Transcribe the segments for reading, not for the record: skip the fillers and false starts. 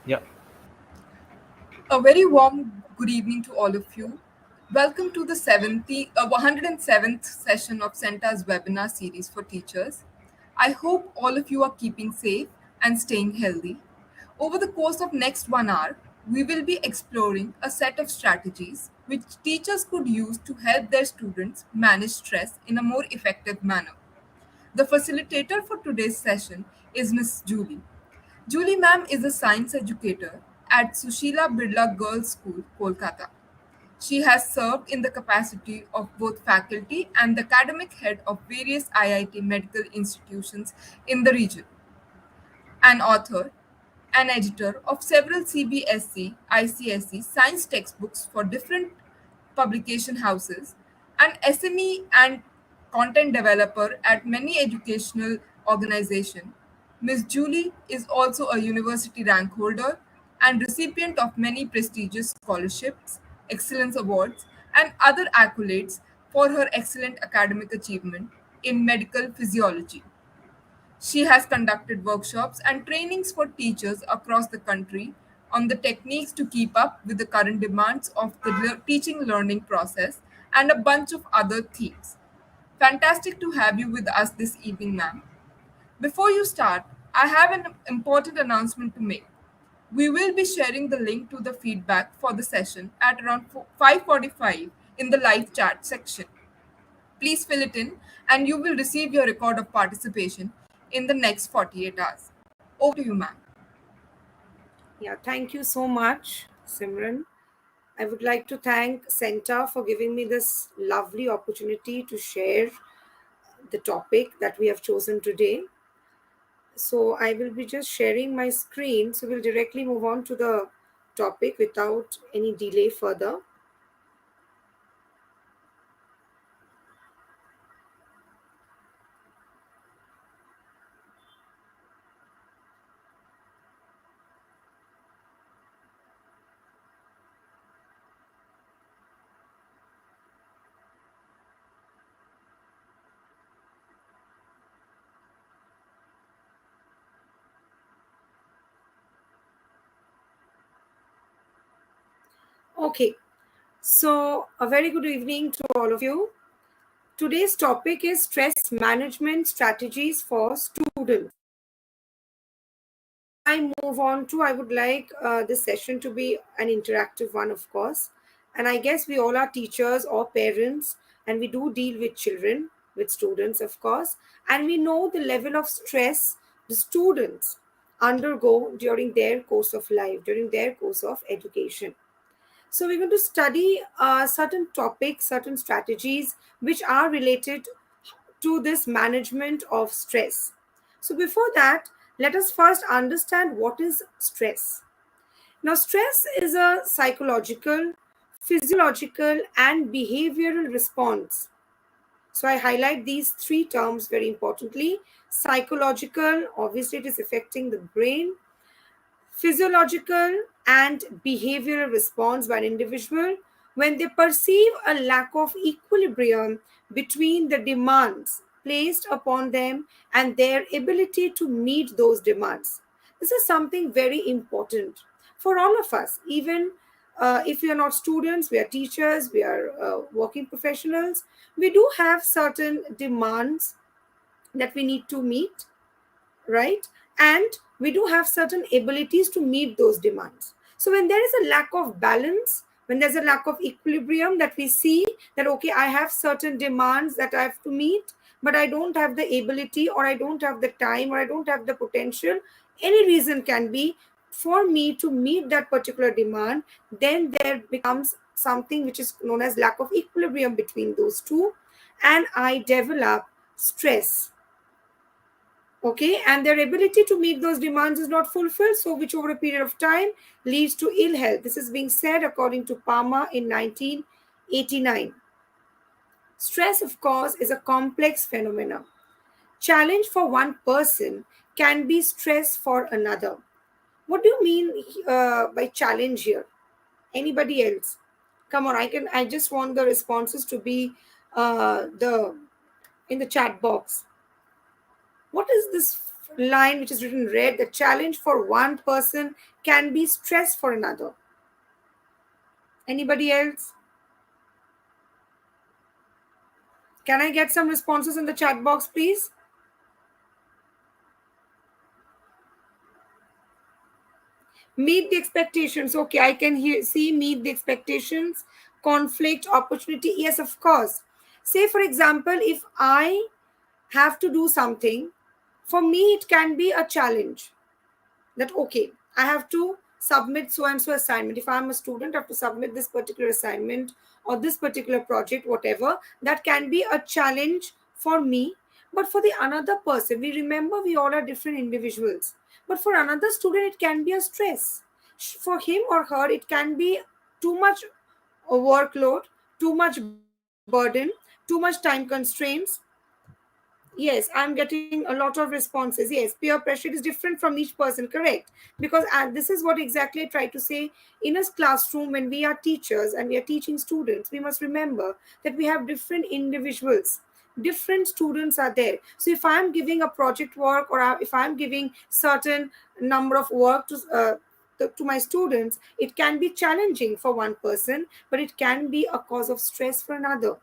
Yeah, A very warm good evening to all of you. Welcome to the 107th session of CENTA's webinar series for teachers. I hope all of you are keeping safe and staying healthy. Over the course of next 1 hour, we will be exploring a set of strategies which teachers could use to help their students manage stress in a more effective manner. The facilitator for today's session is Miss Julie. Julie ma'am is a science educator at Sushila Birla Girls School, Kolkata. She has served in the capacity of both faculty and the academic head of various IIT medical institutions in the region, an author, an editor of several CBSE, ICSE science textbooks for different publication houses, an SME and content developer at many educational organizations. Ms. Julie is also a university rank holder and recipient of many prestigious scholarships, excellence awards, and other accolades for her excellent academic achievement in medical physiology. She has conducted workshops and trainings for teachers across the country on the techniques to keep up with the current demands of the teaching learning process and a bunch of other themes. Fantastic to have you with us this evening, ma'am. Before you start, I have an important announcement to make. We will be sharing the link to the feedback for the session at around 5:45 in the live chat section. Please fill it in and you will receive your record of participation in the next 48 hours. Over to you, ma'am. Yeah, thank you so much, Simran. I would like to thank CENTA for giving me this lovely opportunity to share the topic that we have chosen today. So I will be just sharing my screen. So we'll directly move on to the topic without any delay further. Okay, so a very good evening to all of you. Today's topic is stress management strategies for students. I move on to, I would like this session to be an interactive one, of course. And I guess we all are teachers or parents, and we do deal with children, with students, of course. And we know the level of stress the students undergo during their course of life, during their course of education. So we're going to study certain topics, certain strategies which are related to this management of stress. So before that, let us first understand what is stress. Now, stress is a psychological, physiological, and behavioral response. So I highlight these three terms very importantly. Psychological, obviously, it is affecting the brain. Physiological and behavioral response by an individual when they perceive a lack of equilibrium between the demands placed upon them and their ability to meet those demands. This is something very important for all of us, even if we are not students, we are teachers, we are working professionals. We do have certain demands that we need to meet, right? And we do have certain abilities to meet those demands. So when there is a lack of balance, when there's a lack of equilibrium, that we see that, okay, I have certain demands that I have to meet, but I don't have the ability, or I don't have the time, or I don't have the potential, any reason can be, for me to meet that particular demand, then there becomes something which is known as lack of equilibrium between those two, and I develop stress. Okay, and their ability to meet those demands is not fulfilled, so which over a period of time leads to ill health. This is being said according to Palmer in 1989. Stress, of course, is a complex phenomenon. Challenge for one person can be stress for another. What do you mean by challenge here? Anybody else? Come on, I just want the responses to be the in the chat box. What is this line which is written red, the challenge for one person can be stress for another. Anybody else? Can I get some responses in the chat box, please? Meet the expectations. Okay, I can see meet the expectations, conflict, opportunity. Yes, of course. Say, for example, if I have to do something, for me, it can be a challenge that, okay, I have to submit so and so assignment. If I'm a student, I have to submit this particular assignment or this particular project, whatever. That can be a challenge for me. But for the another person, we remember we all are different individuals. But for another student, it can be a stress. For him or her, it can be too much workload, too much burden, too much time constraints. Yes, I'm getting a lot of responses. Yes, peer pressure is different from each person, correct? Because this is what exactly I try to say. In a classroom, when we are teachers and we are teaching students, we must remember that we have different individuals. Different students are there. So if I'm giving a project work, or if I'm giving certain number of work to my students, it can be challenging for one person, but it can be a cause of stress for another.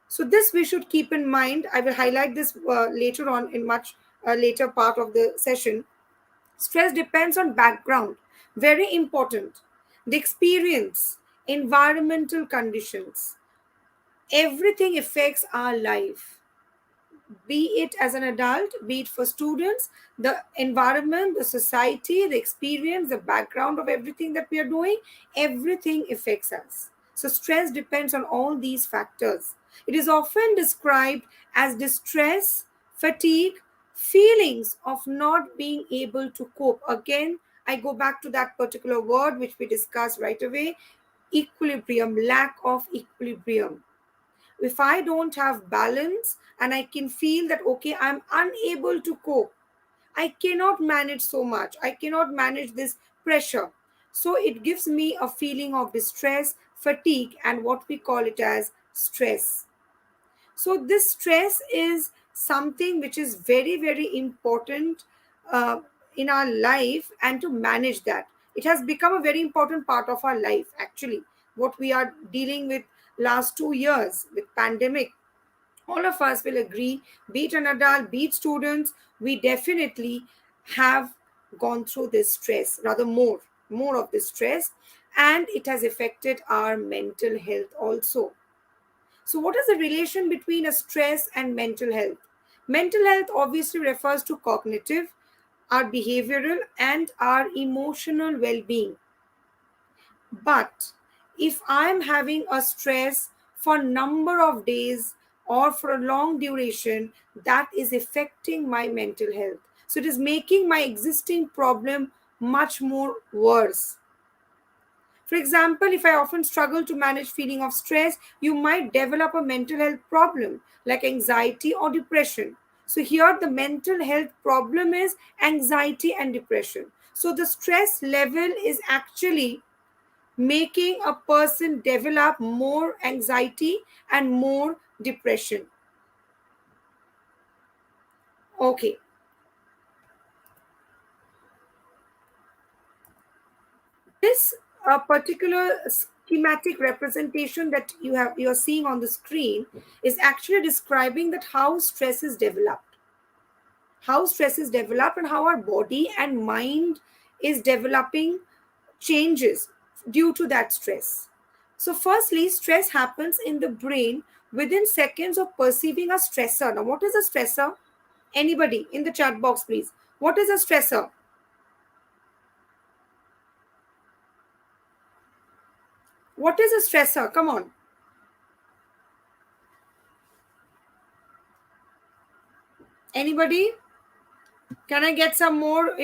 So this we should keep in mind. I will highlight this later on in much later part of the session. Stress depends on background. Very important. The experience, environmental conditions, everything affects our life, be it as an adult, be it for students, the environment, the society, the experience, the background of everything that we are doing, everything affects us. So, stress depends on all these factors. It is often described as distress, fatigue, feelings of not being able to cope. Again, I go back to that particular word which we discussed right away, equilibrium, lack of equilibrium. If I don't have balance and I can feel that, okay, I'm unable to cope, I cannot manage so much, I cannot manage this pressure. So it gives me a feeling of distress, fatigue, and what we call it as stress. So this stress is something which is very, very important uh, in our life, and to manage that, it has become a very important part of our life actually. What we are dealing with last 2 years with pandemic, all of us will agree, be it an adult, be it students, we definitely have gone through this stress, rather more of this stress, and it has affected our mental health also. So, what is the relation between a stress and mental health? Mental health obviously refers to cognitive, our behavioral, and our emotional well being. But if I'm having a stress for a number of days or for a long duration, that is affecting my mental health. So, it is making my existing problem much more worse. For example, if I often struggle to manage feeling of stress, you might develop a mental health problem like anxiety or depression. So here the mental health problem is anxiety and depression. So the stress level is actually making a person develop more anxiety and more depression. Okay. This particular schematic representation that you're seeing on the screen is actually describing that how stress is developed, and how our body and mind is developing changes due to that stress. So firstly, stress happens in the brain within seconds of perceiving a stressor. Now, what is a stressor? Anybody in the chat box, please. What is a stressor? What is a stressor? Come on. Anybody? Can I get some more,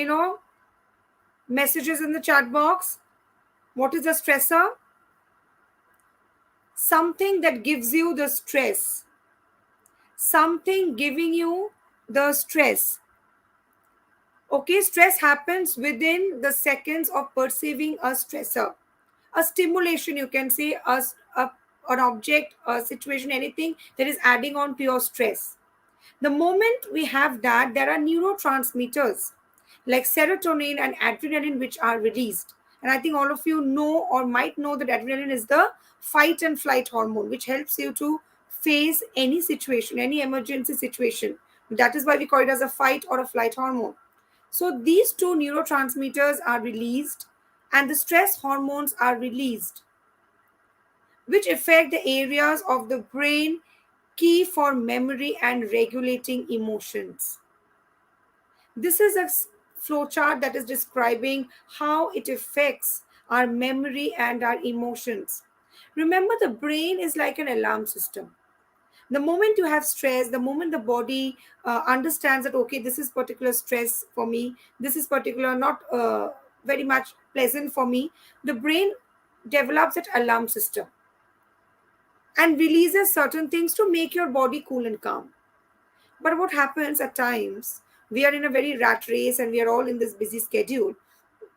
messages in the chat box? What is a stressor? Something that gives you the stress. Something giving you the stress. Okay, stress happens within the seconds of perceiving a stressor. A stimulation, you can say, an object, a situation, anything that is adding on to your stress. The moment we have that, there are neurotransmitters like serotonin and adrenaline which are released. And I think all of you know or might know that adrenaline is the fight and flight hormone which helps you to face any situation, any emergency situation. That is why we call it as a fight or a flight hormone. So these two neurotransmitters are released and the stress hormones are released, which affect the areas of the brain key for memory and regulating emotions. This is a flowchart that is describing how it affects our memory and our emotions. Remember, the brain is like an alarm system. The moment you have stress, the moment the body understands that, okay, this is particular stress for me, this is particular not very much pleasant for me, the brain develops that alarm system and releases certain things to make your body cool and calm. But what happens at times, we are in a very rat race and we are all in this busy schedule.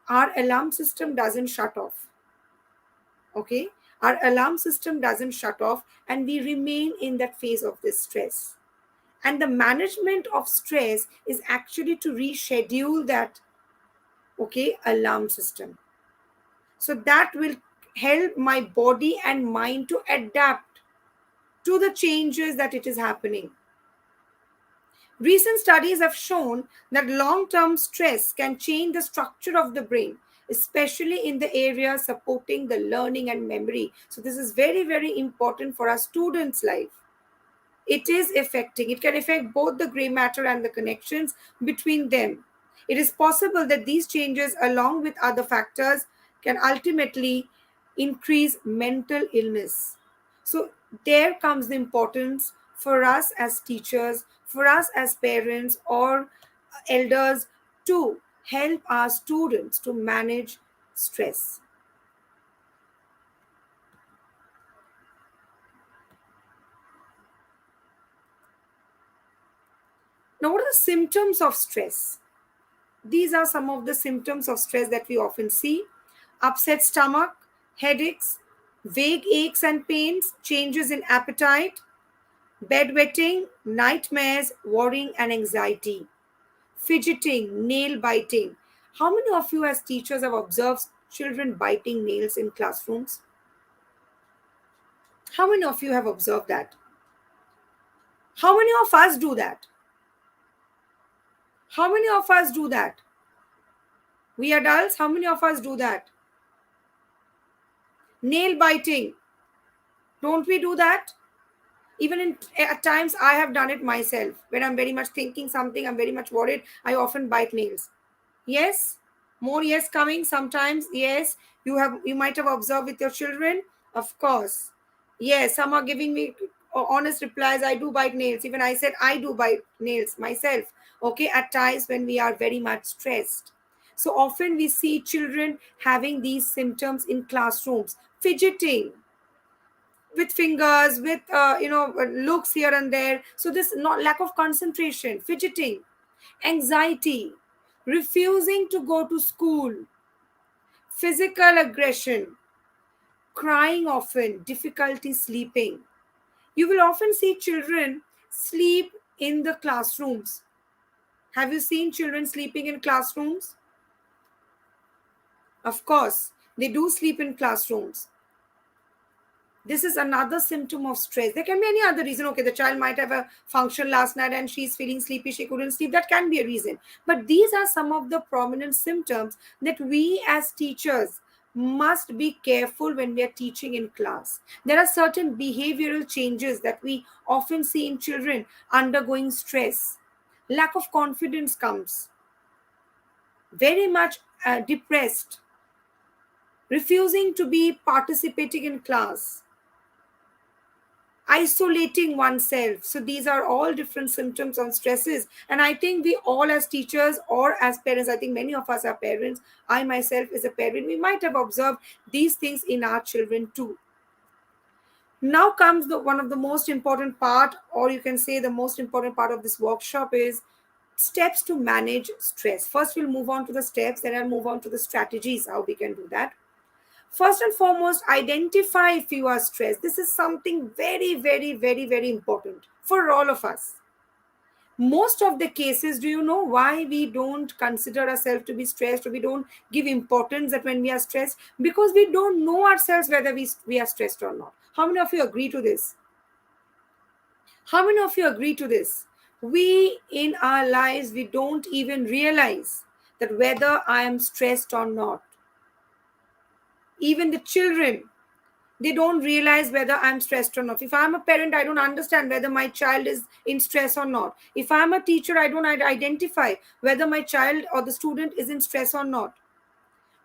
Our alarm system doesn't shut off. Okay? Our alarm system doesn't shut off and we remain in that phase of this stress. And the management of stress is actually to reschedule that, okay, alarm system. So that will help my body and mind to adapt to the changes that it is happening. Recent studies have shown that long term stress can change the structure of the brain, especially in the area supporting the learning and memory. So, this is very, very important for our students' life. It is affecting, it can affect both the gray matter and the connections between them. It is possible that these changes, along with other factors, can ultimately increase mental illness. So, there comes the importance for us as teachers, for us as parents or elders to help our students to manage stress. Now, what are the symptoms of stress? These are some of the symptoms of stress that we often see: upset stomach, headaches, vague aches and pains, changes in appetite, bedwetting, nightmares, worrying and anxiety, fidgeting, nail biting. How many of you, as teachers, have observed children biting nails in classrooms? How many of you have observed that? How many of us do that? How many of us do that? We adults, how many of us do that? Nail biting. Don't we do that? Even at times I have done it myself. When I'm very much thinking something, I'm very much worried, I often bite nails. Yes, more yes coming sometimes. Yes, you might have observed with your children. Of course, yes, some are giving me honest replies. I do bite nails. Even I said I do bite nails myself. Okay, at times when we are very much stressed. So often we see children having these symptoms in classrooms: fidgeting with fingers, with looks here and there. So this not lack of concentration, fidgeting, anxiety, refusing to go to school, physical aggression, crying often, difficulty sleeping. You will often see children sleep in the classrooms. Have you seen children sleeping in classrooms? Of course, they do sleep in classrooms. This is another symptom of stress. There can be any other reason. Okay, the child might have a function last night and she's feeling sleepy, she couldn't sleep. That can be a reason. But these are some of the prominent symptoms that we as teachers must be careful when we are teaching in class. There are certain behavioral changes that we often see in children undergoing stress. Lack of confidence comes, very much depressed, refusing to be participating in class, isolating oneself. So these are all different symptoms of stresses. And I think we all, as teachers or as parents, I think many of us are parents, I myself is a parent, we might have observed these things in our children too. Now comes the one of the most important part, or you can say the most important part of this workshop, is steps to manage stress. First we'll move on to the steps, then I'll move on to the strategies how we can do that. First and foremost, identify if you are stressed. This is something very, very, very, very important for all of us. Most of the cases, do you know why we don't consider ourselves to be stressed, or we don't give importance that when we are stressed? Because we don't know ourselves whether we are stressed or not. How many of you agree to this? How many of you agree to this? We in our lives, we don't even realize that whether I am stressed or not. Even the children, they don't realize whether I'm stressed or not. If I'm a parent, I don't understand whether my child is in stress or not. If I'm a teacher, I don't identify whether my child or the student is in stress or not.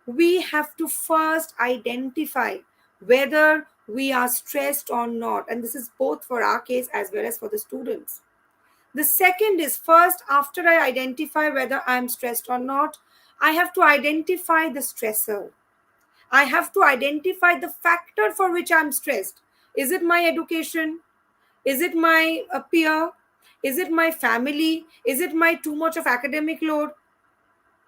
We have to first identify whether we are stressed or not. And this is both for our case as well as for the students. The second is, first, after I identify whether I'm stressed or not, I have to identify the stressor. I have to identify the factor for which I'm stressed. Is it my education? Is it my peer? Is it my family? Is it my too much of academic load?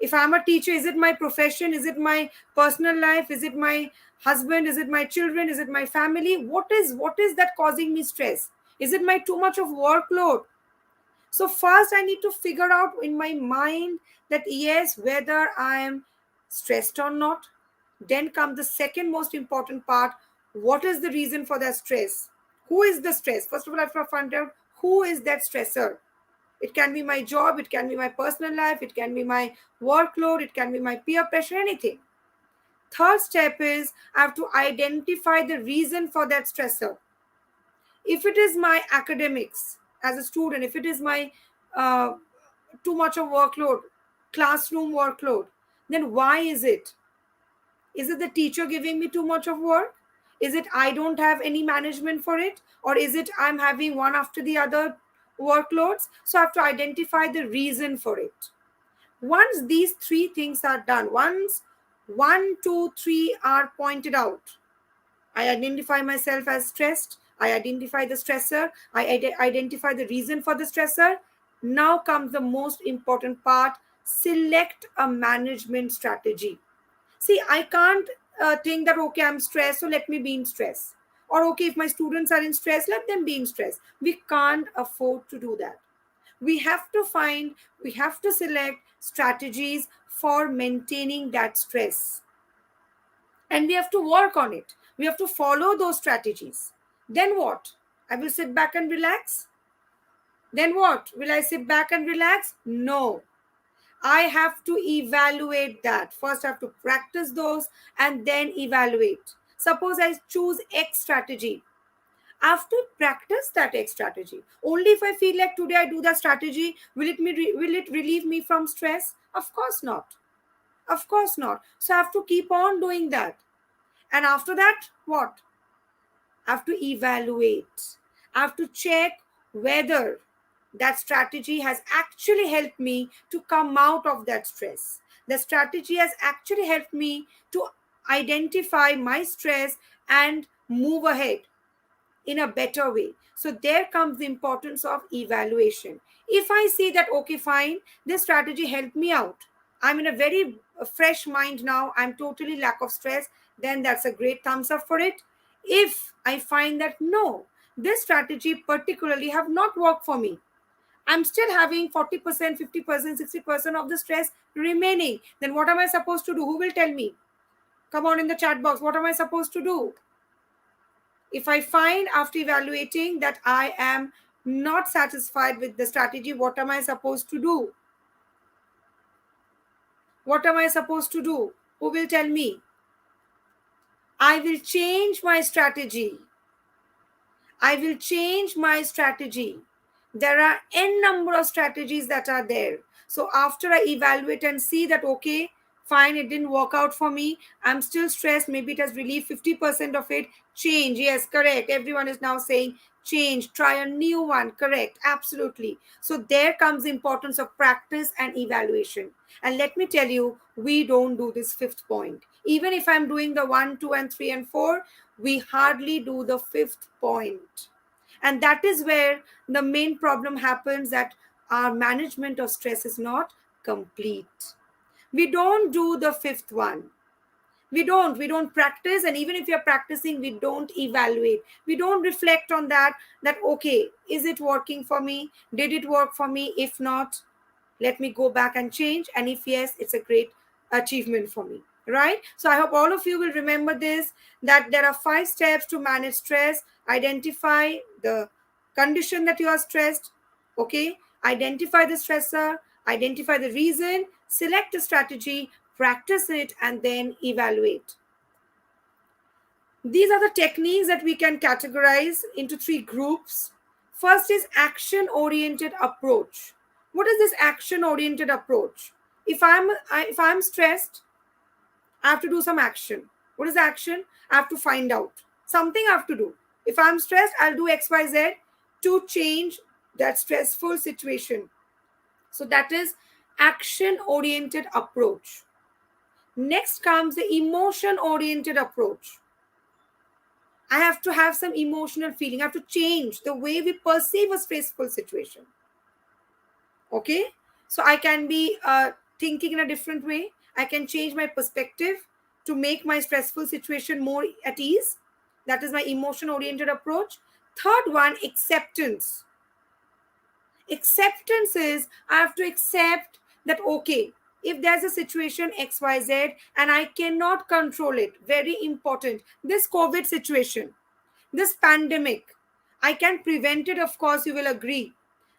If I'm a teacher, is it my profession? Is it my personal life? Is it my husband? Is it my children? Is it my family? What is that causing me stress? Is it my too much of workload? So first I need to figure out in my mind that yes, whether I am stressed or not. Then come the second most important part. What is the reason for that stress? Who is the stress? First of all, I have to find out who is that stressor. It can be my job, it can be my personal life, it can be my workload, it can be my peer pressure, anything. Third step is I have to identify the reason for that stressor. If it is my academics as a student, if it is my uh, too much of workload, classroom workload, then why is it? Is it the teacher giving me too much of work? Is it I don't have any management for it? Or is it I'm having one after the other workloads? So I have to identify the reason for it. Once these three things are done, once 1, 2, 3 are pointed out, I identify myself as stressed. I identify the stressor. I identify the reason for the stressor. Now comes the most important part. Select a management strategy. See, I can't think that, okay, I'm stressed, so let me be in stress. Or, okay, if my students are in stress, let them be in stress. We can't afford to do that. We have to select strategies for maintaining that stress. And we have to work on it. We have to follow those strategies. Then what? I will sit back and relax? Then what? Will I sit back and relax? No. I have to evaluate that. First, I have to practice those and then evaluate. Suppose I choose X strategy. I have to practice that X strategy. Only if I feel like today I do that strategy, will it relieve me from stress? Of course not. Of course not. So I have to keep on doing that. And after that, what? I have to evaluate. I have to check whether that strategy has actually helped me to come out of that stress. The strategy has actually helped me to identify my stress and move ahead in a better way. So there comes the importance of evaluation. If I see that, okay, fine, this strategy helped me out, I'm in a very fresh mind now, I'm totally lack of stress, then that's a great thumbs up for it. If I find that no, this strategy particularly have not worked for me, I'm still having 40%, 50%, 60% of the stress remaining, then what am I supposed to do? Who will tell me? Come on in the chat box. What am I supposed to do? If I find after evaluating that I am not satisfied with the strategy, what am I supposed to do? What am I supposed to do? Who will tell me? I will change my strategy. I will change my strategy. There are n number of strategies that are there. So after I evaluate and see that, okay, fine, it didn't work out for me, I'm still stressed, maybe it has relieved 50% of it, change. Yes, correct. Everyone is now saying change, try a new one. Correct, absolutely. So there comes the importance of practice and evaluation. And let me tell you, we don't do this fifth point. Even if I'm doing the 1, 2, and 3 and 4, we hardly do the fifth point. And that is where the main problem happens, that our management of stress is not complete. We don't do the fifth one. We don't practice, and even if you're practicing, we don't evaluate, we don't reflect on that, that okay, is it working for me, did it work for me, if not, let me go back and change, and if yes, it's a great achievement for me, right? So I hope all of you will remember this, that there are 5 steps to manage stress. Identify the condition that you are stressed, okay, identify the stressor, identify the reason, select a strategy, practice it, and then evaluate. These are the techniques that we can categorize into 3 groups. First is action oriented approach. What is this action oriented approach? If I'm stressed, I have to do some action. What is the action? I have to find out something. I have to do. If I'm stressed, I'll do XYZ to change that stressful situation. So that is action oriented approach. Next comes the emotion oriented approach. I have to have some emotional feeling. I have to change the way we perceive a stressful situation. Okay? So I can be thinking in a different way. I can change my perspective to make my stressful situation more at ease. That is my emotion oriented approach. Third one, acceptance. Acceptance is I have to accept that, okay, if there's a situation XYZ and I cannot control it, very important, this COVID situation, this pandemic, I can prevent it, of course, you will agree.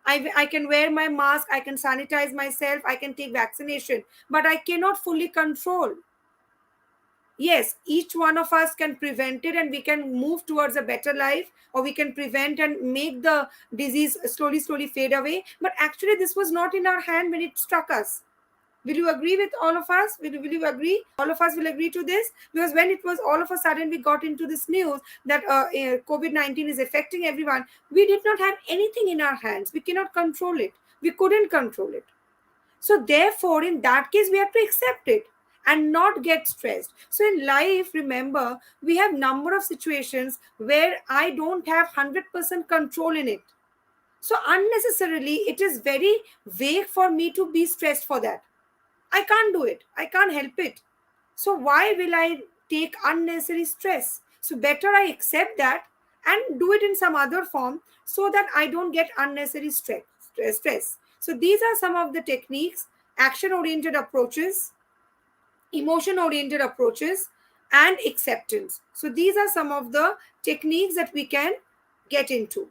I can wear my mask, I can sanitize myself, I can take vaccination, but I cannot fully control. Yes, each one of us can prevent it and we can move towards a better life, or we can prevent and make the disease slowly fade away. But actually, this was not in our hand when it struck us. Will you agree with all of us? Will you agree? All of us will agree to this, because when it was all of a sudden we got into this news that COVID-19 is affecting everyone, we did not have anything in our hands. We cannot control it. We couldn't control it. So therefore, in that case, we have to accept it and not get stressed. So in life, remember, we have number of situations where I don't have 100% control in it. So unnecessarily, it is very vague for me to be stressed for that. I can't do it. I can't help it. So why will I take unnecessary stress? So better I accept that and do it in some other form so that I don't get unnecessary stress. So these are some of the techniques: action oriented approaches, emotion oriented approaches, and acceptance. So these are some of the techniques that we can get into.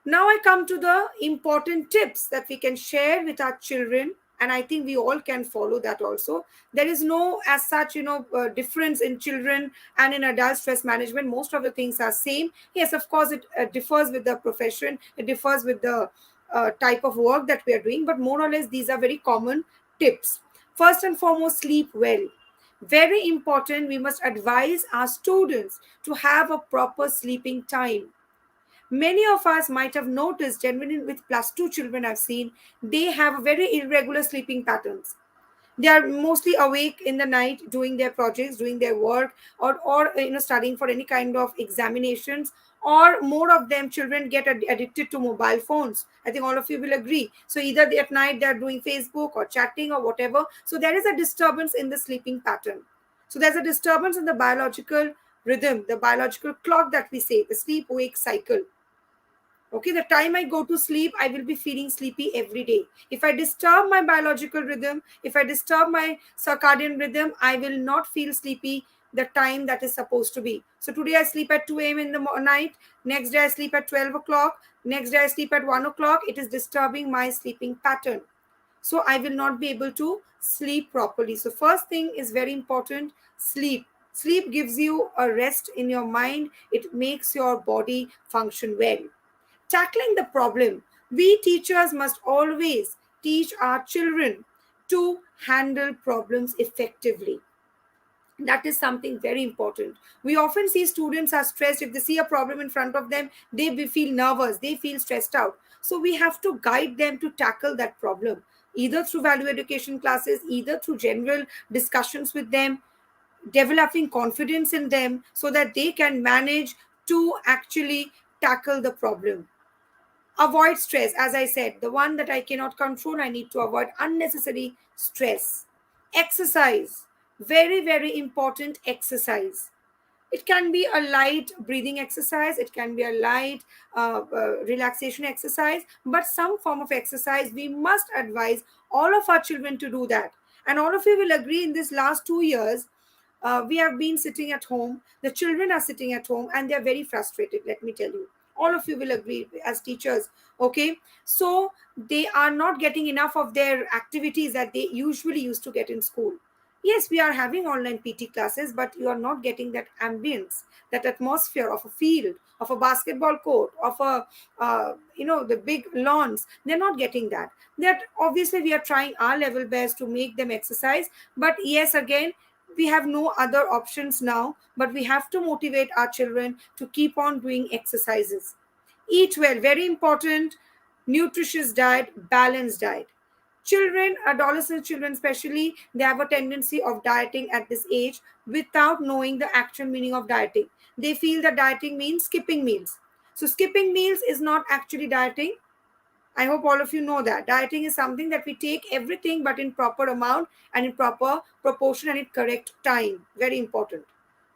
Now I come to the important tips that we can share with our children, and I think we all can follow that also. There is no as such, difference in children and in adult stress management. Most of the things are same. Yes, of course, it differs with the profession, it differs with the type of work that we are doing, but more or less these are very common tips. First and foremost, sleep well. Very important, we must advise our students to have a proper sleeping time. Many of us might have noticed, generally with +2 children I've seen, they have very irregular sleeping patterns. They are mostly awake in the night doing their projects, doing their work, or studying for any kind of examinations. Or more of them, children get addicted to mobile phones. I think all of you will agree. So either at night they're doing Facebook or chatting or whatever. So there is a disturbance in the sleeping pattern. So there's a disturbance in the biological rhythm, the biological clock that we say, the sleep wake cycle. Okay, the time I go to sleep, I will be feeling sleepy every day. If I disturb my biological rhythm, if I disturb my circadian rhythm, I will not feel sleepy the time that is supposed to be. So today I sleep at 2 a.m. in the night, next day I sleep at 12 o'clock, next day I sleep at 1 o'clock. It is disturbing my sleeping pattern. So I will not be able to sleep properly. So first thing is very important, sleep. Sleep gives you a rest in your mind. It makes your body function well. Tackling the problem, we teachers must always teach our children to handle problems effectively. That is something very important. We often see students are stressed. If they see a problem in front of them, they feel nervous, they feel stressed out. So we have to guide them to tackle that problem, either through value education classes, either through general discussions with them, developing confidence in them so that they can manage to actually tackle the problem. Avoid stress. As I said, the one that I cannot control, I need to avoid unnecessary stress. Exercise. Very, very important exercise. It can be a light breathing exercise, it can be a light relaxation exercise, but some form of exercise we must advise all of our children to do that. And all of you will agree, in this last 2 years, we have been sitting at home, the children are sitting at home, and they are very frustrated, let me tell you. All of you will agree as teachers. Okay, so they are not getting enough of their activities that they usually used to get in school. Yes, we are having online PT classes, but you are not getting that ambience, that atmosphere of a field, of a basketball court, of a the big lawns. They're not getting that. That obviously we are trying our level best to make them exercise, but yes, again, we have no other options now. But we have to motivate our children to keep on doing exercises. Eat well, very important. Nutritious diet, balanced diet. Children, adolescent children especially, they have a tendency of dieting at this age without knowing the actual meaning of dieting. They feel that dieting means skipping meals. So skipping meals is not actually dieting. I hope all of you know that dieting is something that we take everything but in proper amount and in proper proportion and in correct time. Very important.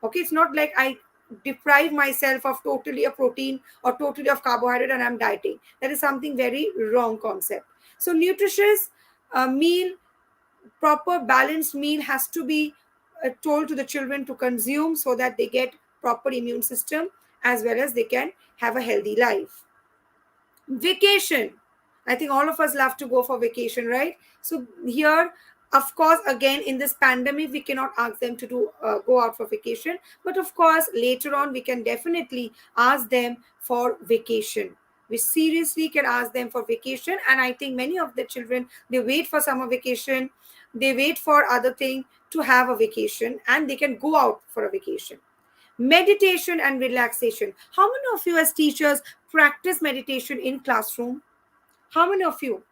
Okay, it's not like I deprive myself of totally a protein or totally of carbohydrate and I'm dieting. That is something very wrong concept. So nutritious meal, proper balanced meal has to be told to the children to consume so that they get proper immune system as well as they can have a healthy life. Vacation. I think all of us love to go for vacation, right? So here, of course, again, in this pandemic, we cannot ask them to do go out for vacation, but of course later on we can definitely ask them for vacation. We seriously can ask them for vacation, and I think many of the children, they wait for summer vacation, they wait for other thing to have a vacation, and they can go out for a vacation. Meditation and relaxation. How many of you as teachers practice meditation in classroom? How many of you?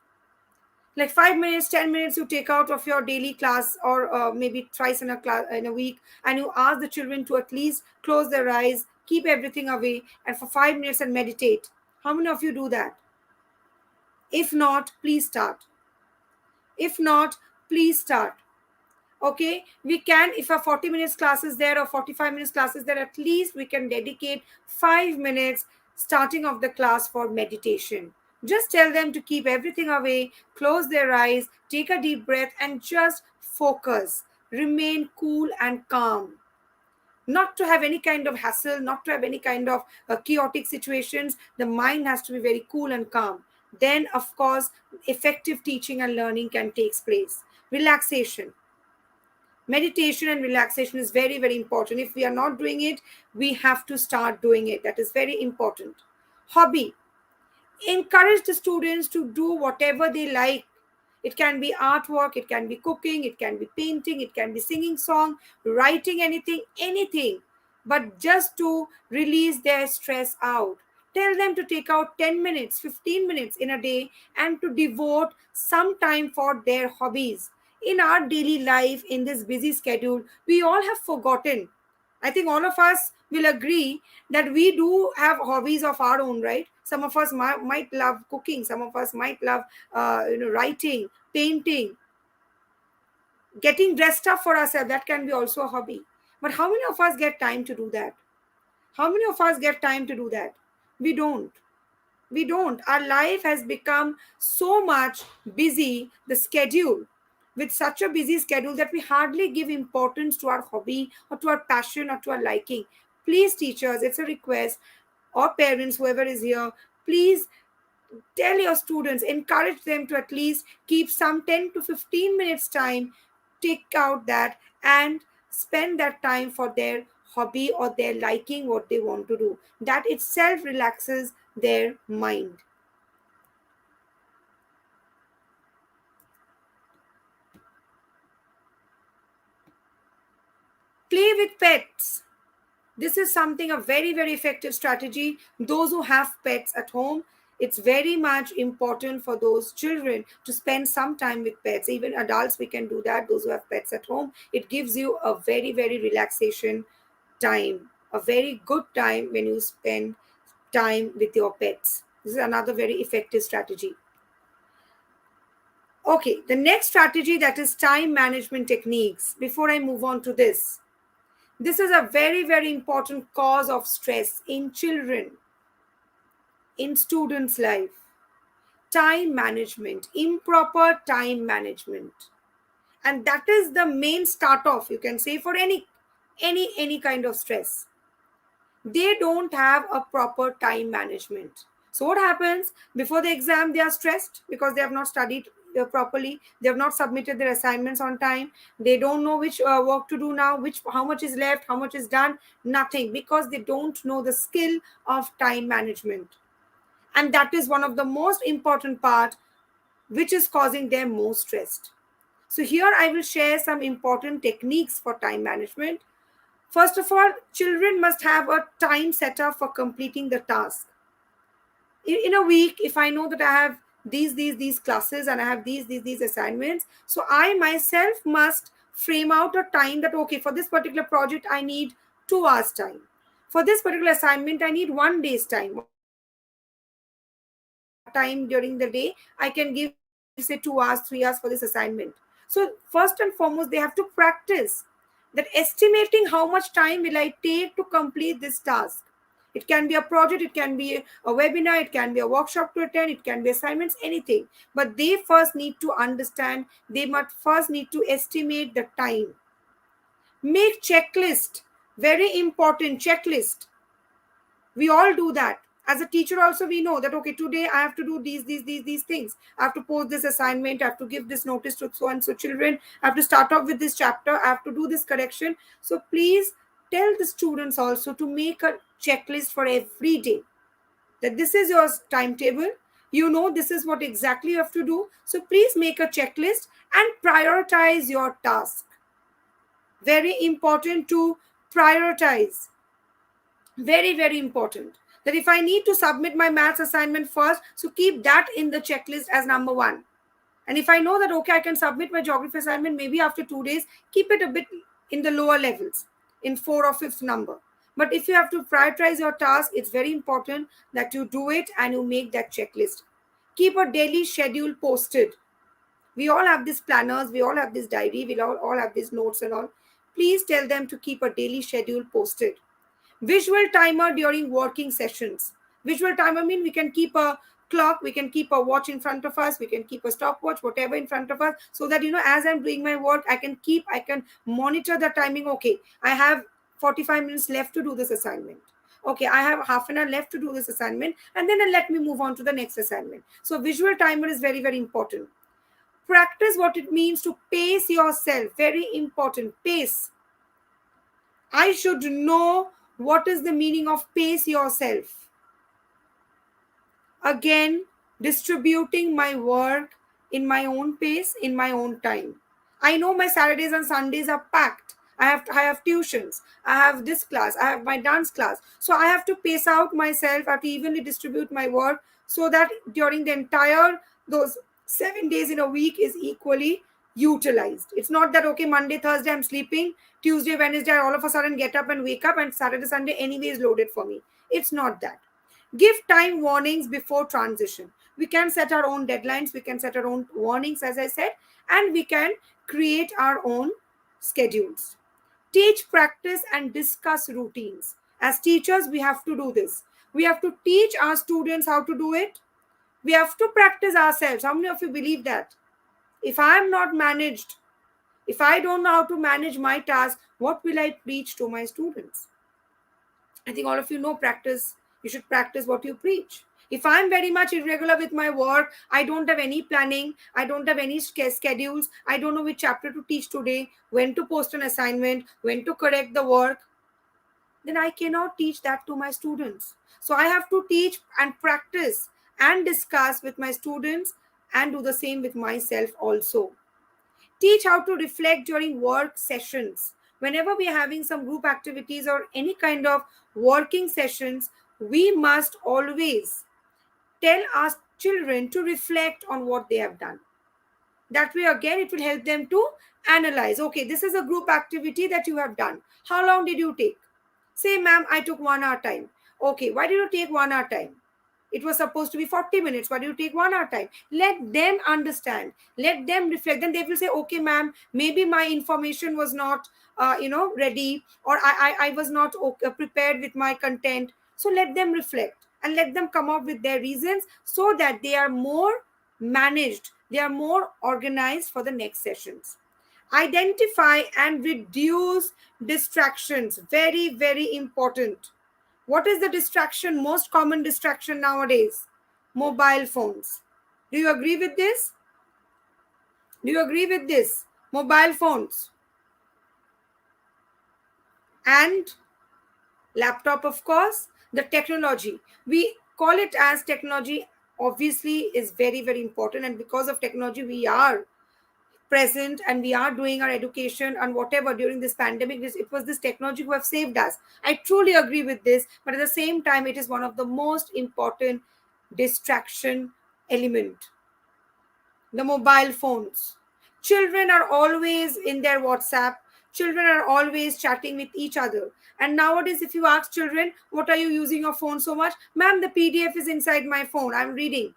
Like 5 minutes, 10 minutes you take out of your daily class, or maybe twice in a class in a week, and you ask the children to at least close their eyes, keep everything away, and for 5 minutes and meditate. How many of you do that? If not, please start. If not, please start. Okay, we can, if a 40 minutes class is there or 45 minutes class is there, at least we can dedicate 5 minutes starting of the class for meditation. Just tell them to keep everything away, close their eyes, take a deep breath, and just focus. Remain cool and calm, not to have any kind of hassle, not to have any kind of chaotic situations. The mind has to be very cool and calm. Then of course effective teaching and learning can take place. Relaxation. Meditation and relaxation is very, very important. If we are not doing it, we have to start doing it. That is very important. Hobby. Encourage the students to do whatever they like. It can be artwork, it can be cooking, it can be painting, it can be singing song, writing, anything, anything, but just to release their stress out. Tell them to take out 10 minutes, 15 minutes in a day and to devote some time for their hobbies. In our daily life, in this busy schedule, we all have forgotten. I think all of us will agree that we do have hobbies of our own, right? Some of us might love cooking, some of us might love writing, painting, getting dressed up for ourselves. That can be also a hobby. But how many of us get time to do that? How many of us get time to do that? We don't. We don't. Our life has become so much busy, the schedule, with such a busy schedule, that we hardly give importance to our hobby or to our passion or to our liking. Please, teachers, it's a request, or parents, whoever is here, please tell your students, encourage them to at least keep some 10 to 15 minutes time, take out that and spend that time for their hobby or their liking, what they want to do. That itself relaxes their mind. Play with pets. This is something, a very, very effective strategy. Those who have pets at home, it's very much important for those children to spend some time with pets. Even adults, we can do that. Those who have pets at home, it gives you a very, very relaxation time, a very good time when you spend time with your pets. This is another very effective strategy. Okay, the next strategy, that is time management techniques. Before I move on to this is a very, very important cause of stress in children, in students' life. Time management, improper time management. And that is the main start off, you can say, for any kind of stress. They don't have a proper time management. So what happens? Before the exam they are stressed because they have not studied properly, they have not submitted their assignments on time, they don't know which work to do now, which how much is left, how much is done, nothing, because they don't know the skill of time management. And that is one of the most important part which is causing them more stressed. So here I will share some important techniques for time management. First of all, children must have a time setup for completing the task. In a week, if I know that I have these classes and I have these assignments, so I myself must frame out a time that, okay, for this particular project I need 2 hours time. For this particular assignment I need 1 day's time. 1 day time during the day I can give, say, 2 hours, 3 hours for this assignment. So first and foremost they have to practice that, estimating how much time will I take to complete this task. It can be a project, it can be a webinar, it can be a workshop to attend, it can be assignments, anything. But they first need to understand, they must first need to estimate the time. Make checklist, very important checklist. We all do that. As a teacher also we know that, okay, today I have to do these things. I have to post this assignment, I have to give this notice to so and so children, I have to start off with this chapter, I have to do this correction. So please tell the students also to make a checklist for every day, that this is your timetable, you know this is what exactly you have to do. So please make a checklist and prioritize your task. Very important to prioritize. Very, very important. That if I need to submit my maths assignment first, so keep that in the checklist as number one. And if I know that, okay, I can submit my geography assignment maybe after 2 days, keep it a bit in the lower levels, in 4 or 5th number. But if you have to prioritize your task, it's very important that you do it and you make that checklist. Keep a daily schedule posted. We all have these planners, we all have this diary, we all have these notes and all. Please tell them to keep a daily schedule posted. Visual timer during working sessions. Visual timer mean we can keep a clock, we can keep a watch in front of us, we can keep a stopwatch, whatever in front of us, so that, as I'm doing my work, I can monitor the timing. Okay, I have 45 minutes left to do this assignment. Okay, I have half an hour left to do this assignment, and then let me move on to the next assignment. So visual timer is very, very important. Practice what it means to pace yourself. Very important. Pace. I should know what is the meaning of pace yourself. Again, distributing my work in my own pace, in my own time. I know my Saturdays and Sundays are packed. I have tuitions. I have this class. I have my dance class. So I have to pace out myself. I have to evenly distribute my work so that during the entire those 7 days in a week is equally utilized. It's not that, okay, Monday, Thursday I'm sleeping, Tuesday, Wednesday I all of a sudden get up and wake up, and Saturday, Sunday anyway is loaded for me. It's not that. Give time warnings before transition. We can set our own deadlines, we can set our own warnings, as I said, and we can create our own schedules. Teach, practice, and discuss routines. As teachers, we have to do this. We have to teach our students how to do it. We have to practice ourselves. How many of you believe that? If I am not managed, if I don't know how to manage my task, what will I preach to my students? I think all of you know, practice. You should practice what you preach. If I'm very much irregular with my work, I don't have any planning, I don't have any schedules, I don't know which chapter to teach today, when to post an assignment, when to correct the work, then I cannot teach that to my students. So I have to teach and practice and discuss with my students and do the same with myself also. Teach how to reflect during work sessions. Whenever we are having some group activities or any kind of working sessions, we must always tell our children to reflect on what they have done. That way, again, it will help them to analyze. Okay, this is a group activity that you have done. How long did you take? Say, ma'am, I took 1 hour time. Okay, why did you take 1 hour time? It was supposed to be 40 minutes. Why do you take 1 hour time? Let them understand. Let them reflect. Then they will say, okay, ma'am, maybe my information was not, ready, or I was not prepared with my content. So let them reflect and let them come up with their reasons so that they are more managed. They are more organized for the next sessions. Identify and reduce distractions. Very, very important. What is the distraction, most common distraction nowadays? Mobile phones. Do you agree with this? Do you agree with this? Mobile phones and laptop, of course. The technology, we call it as technology, obviously is very, very important, and because of technology we are present and we are doing our education and whatever during this pandemic. It was this technology who have saved us. I truly agree with this, but at the same time it is one of the most important distraction element. The mobile phones. Children are always in their WhatsApp. Children are always chatting with each other. And nowadays, if you ask children, what are you using your phone so much? Ma'am, the PDF is inside my phone. I'm reading.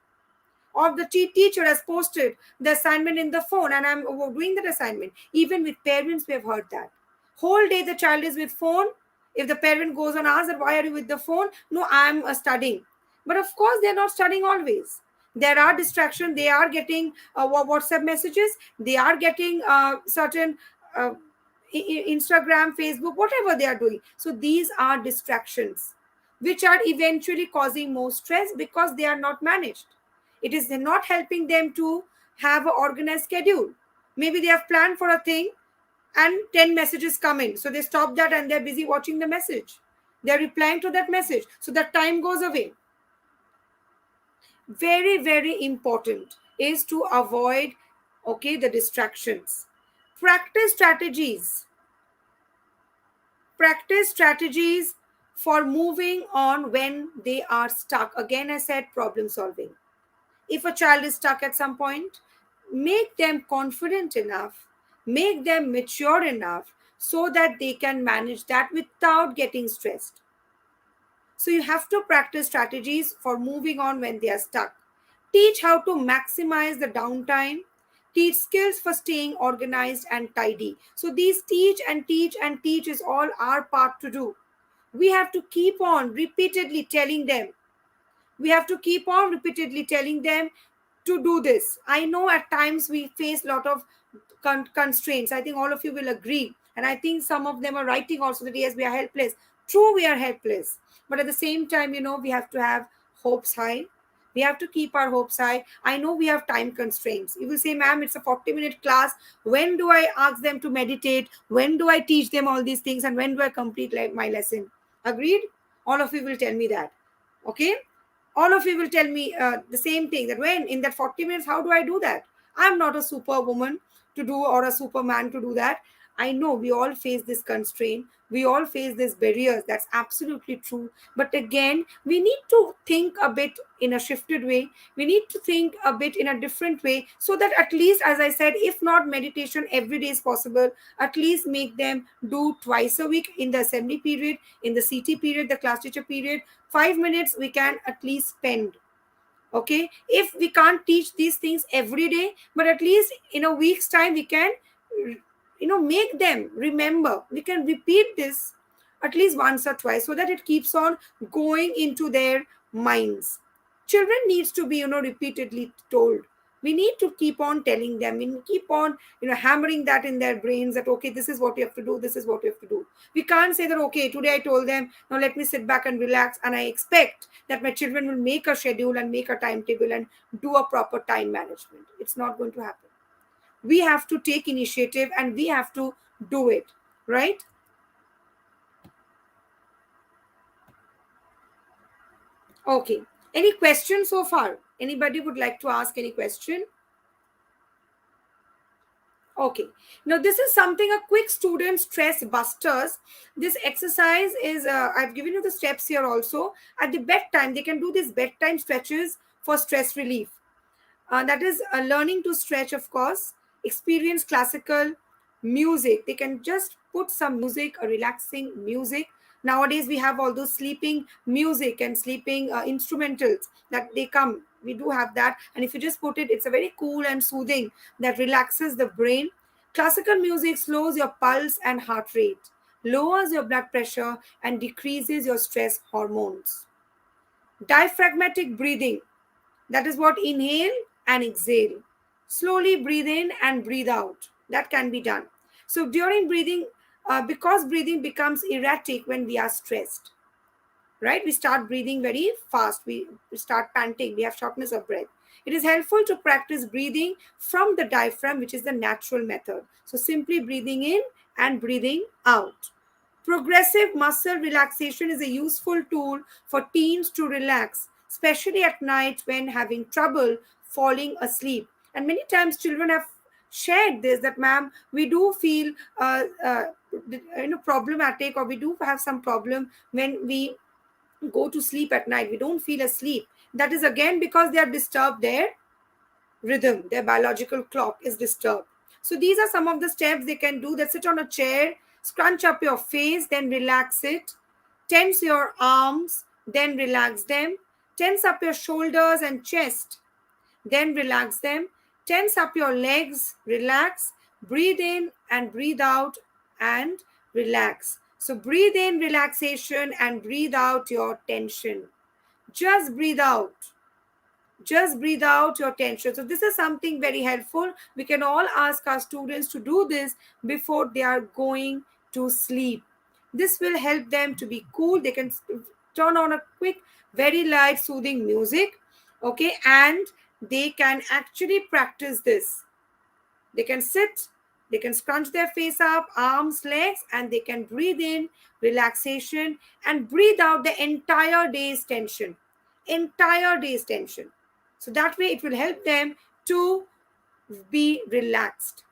Or the teacher has posted the assignment in the phone and I'm doing that assignment. Even with parents, we have heard that. Whole day the child is with phone. If the parent goes and asks that why are you with the phone? No, I'm studying. But of course, they're not studying always. There are distractions. They are getting WhatsApp messages. They are getting certain uh, Instagram, Facebook, whatever they are doing. So these are distractions which are eventually causing more stress because they are not managed. It is not helping them to have an organized schedule. Maybe they have planned for a thing and 10 messages come in. So they stop that and they're busy watching the message. They're replying to that message. So that time goes away. Very, very important is to avoid, okay, the distractions. Practice strategies. Practice strategies for moving on when they are stuck. Again, I said problem solving. If a child is stuck at some point, make them confident enough, make them mature enough so that they can manage that without getting stressed. So you have to practice strategies for moving on when they are stuck. Teach how to maximize the downtime. Teach skills for staying organized and tidy. So these teach and teach and teach is all our part to do. We have to keep on repeatedly telling them. We have to keep on repeatedly telling them to do this. I know at times we face a lot of constraints. I think all of you will agree. And I think some of them are writing also that yes, we are helpless. True, we are helpless. But at the same time, we have to have hopes high. We have to keep our hopes high. I know we have time constraints. You will say, ma'am, it's a 40-minute class. When do I ask them to meditate? When do I teach them all these things? And when do I complete my lesson? Agreed? All of you will tell me that. Okay? All of you will tell me the same thing, that when in that 40 minutes, how do I do that? I'm not a superwoman to do or a superman to do that. I know we all face this constraint. We all face these barriers. That's absolutely true. But again, we need to think a bit in a shifted way. We need to think a bit in a different way so that at least, as I said, if not meditation every day is possible, at least make them do twice a week in the assembly period, in the CT period, the class teacher period. 5 minutes we can at least spend. Okay, if we can't teach these things every day, but at least in a week's time we can make them remember. We can repeat this at least once or twice so that it keeps on going into their minds. Children needs to be repeatedly told. We need to keep on telling them. We keep on hammering that in their brains, that okay, this is what you have to do, this is what you have to do. We can't say that okay, today I told them, now let me sit back and relax and I expect that my children will make a schedule and make a timetable and do a proper time management. It's not going to happen. We have to take initiative and we have to do it, right? Okay, any questions so far? Anybody would like to ask any question? Okay, now this is something, a quick student stress busters. This exercise is I've given you the steps here also. At the bedtime they can do these bedtime stretches for stress relief. That is learning to stretch, of course. Experience classical music. They can just put some music, a relaxing music, Nowadays we have all those sleeping music and sleeping instrumentals that they come. We do have that, and if you just put it, it's a very cool and soothing that relaxes the brain. Classical music slows your pulse and heart rate, lowers your blood pressure, and decreases your stress hormones. Diaphragmatic breathing, that is what, inhale and exhale. Slowly breathe in and breathe out. That can be done. So during breathing, because breathing becomes erratic when we are stressed, right? We start breathing very fast. We start panting. We have shortness of breath. It is helpful to practice breathing from the diaphragm, which is the natural method. So simply breathing in and breathing out. Progressive muscle relaxation is a useful tool for teens to relax, especially at night when having trouble falling asleep. And many times children have shared this, that ma'am, we do feel problematic, or we do have some problem when we go to sleep at night. We don't feel asleep. That is again because they are disturbed their rhythm, their biological clock is disturbed. So these are some of the steps they can do. That sit on a chair, scrunch up your face, then relax it. Tense your arms, then relax them. Tense up your shoulders and chest, then relax them. Tense up your legs, relax. Breathe in and breathe out and relax. So breathe in relaxation and breathe out your tension. Just breathe out. Just breathe out your tension. So this is something very helpful. We can all ask our students to do this before they are going to sleep. This will help them to be cool. They can turn on a quick, very light, soothing music. Okay, and they can actually practice this. They can sit, they can scrunch their face up, arms, legs, and they can breathe in relaxation and breathe out the entire day's tension. Entire day's tension. So that way it will help them to be relaxed.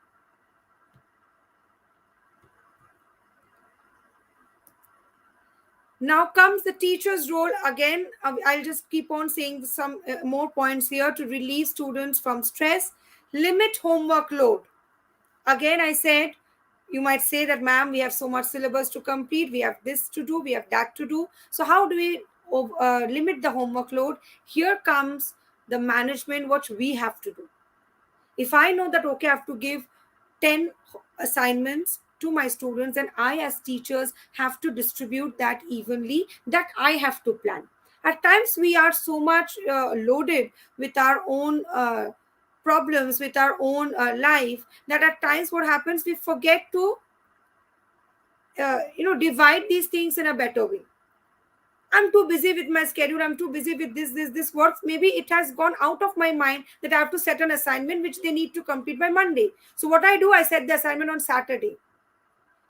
Now comes the teacher's role. Again, I'll just keep on saying some more points here to relieve students from stress. Limit homework load. Again, I said, you might say that, ma'am, we have so much syllabus to complete. We have this to do. We have that to do. So how do we limit the homework load? Here comes the management, what we have to do. If I know that, okay, I have to give 10 assignments to my students, and I as teachers have to distribute that evenly, that I have to plan. At times we are so much loaded with our own problems, with our own life, that at times what happens, we forget to divide these things in a better way. I'm too busy with my schedule. I'm too busy with this works. Maybe it has gone out of my mind that I have to set an assignment which they need to complete by Monday. So what I do, I set the assignment on Saturday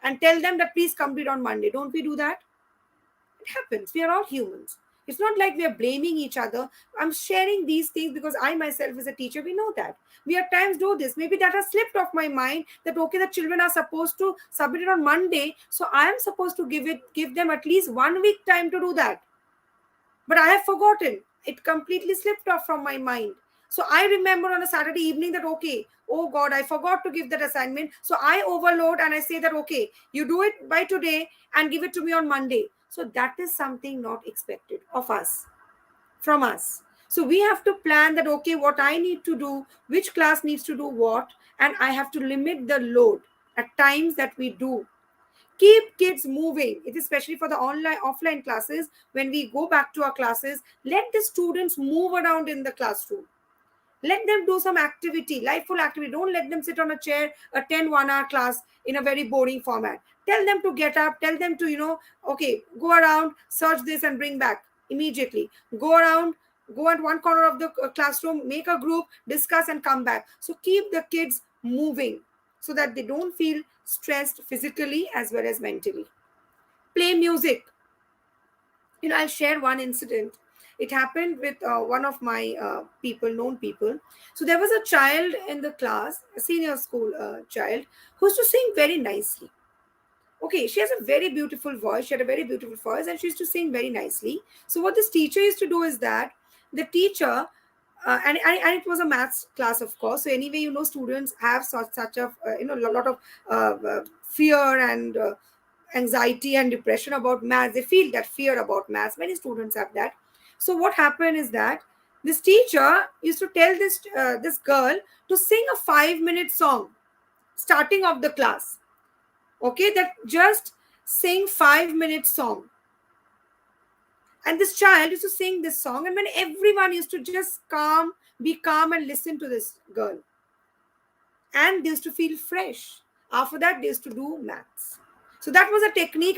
and tell them that please complete on Monday. Don't we do that? It happens. We are all humans. It's not like we are blaming each other. I'm sharing these things because I myself as a teacher, we know that. We at times do this. Maybe that has slipped off my mind that, okay, the children are supposed to submit it on Monday. So I am supposed to give them at least 1 week time to do that. But I have forgotten. It completely slipped off from my mind. So I remember on a Saturday evening that, okay, oh God, I forgot to give that assignment. So I overload and I say that, okay, you do it by today and give it to me on Monday. So that is something not expected of us, from us. So we have to plan that, okay, what I need to do, which class needs to do what, and I have to limit the load at times that we do. Keep kids moving. It is especially for the online offline classes. When we go back to our classes, let the students move around in the classroom. Let them do some activity, liveful activity. Don't let them sit on a chair, attend 1 hour class in a very boring format. Tell them to get up. Tell them to, okay, go around, search this and bring back immediately. Go around, go at one corner of the classroom, make a group, discuss and come back. So keep the kids moving so that they don't feel stressed physically as well as mentally. Play music. I'll share one incident. It happened with one of my known people. So there was a child in the class, a senior school child, who used to sing very nicely. Okay, she has a very beautiful voice. She had a very beautiful voice and she used to sing very nicely. So what this teacher used to do is that the teacher, and it was a maths class, of course. So anyway, students have such a lot of fear and anxiety and depression about maths. They feel that fear about maths. Many students have that. So what happened is that this teacher used to tell this girl to sing a 5 minute song starting of the class. Okay, that just sing 5 minute song. And this child used to sing this song, and when everyone used to just be calm and listen to this girl, and they used to feel fresh. After that, they used to do maths. So that was a technique,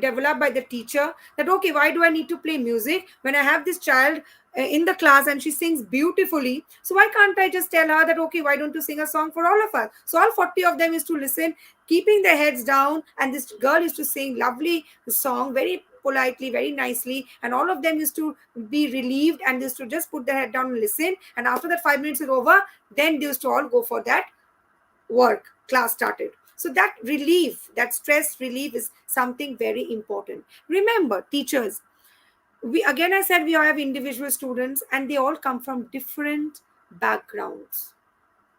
developed by the teacher. That okay, why do I need to play music when I have this child in the class and she sings beautifully? So why can't I just tell her that okay, why don't you sing a song for all of us? So all 40 of them used to listen, keeping their heads down, and this girl used to sing lovely song very politely, very nicely, and all of them used to be relieved and used to just put their head down and listen. And after that 5 minutes is over, then they used to all go for that work. Class started. So that relief, that stress relief, is something very important. Remember, teachers, we again, I said, we all have individual students and they all come from different backgrounds.